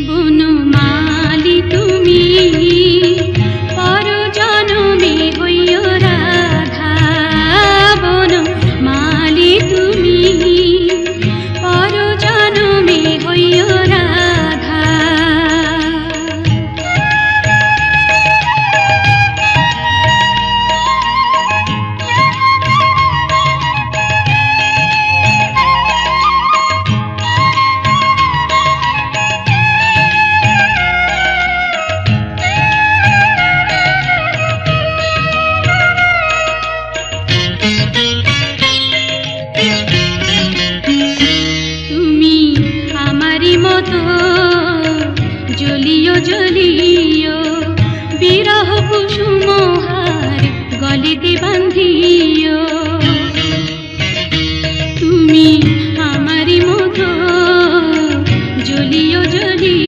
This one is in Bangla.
বনমালী তুমি পর জনমে হইও রাধা, বনমালী তুমি পর জনমে হইও রাধা। তুমি আমারি মতো জ্বলিও জ্বলিও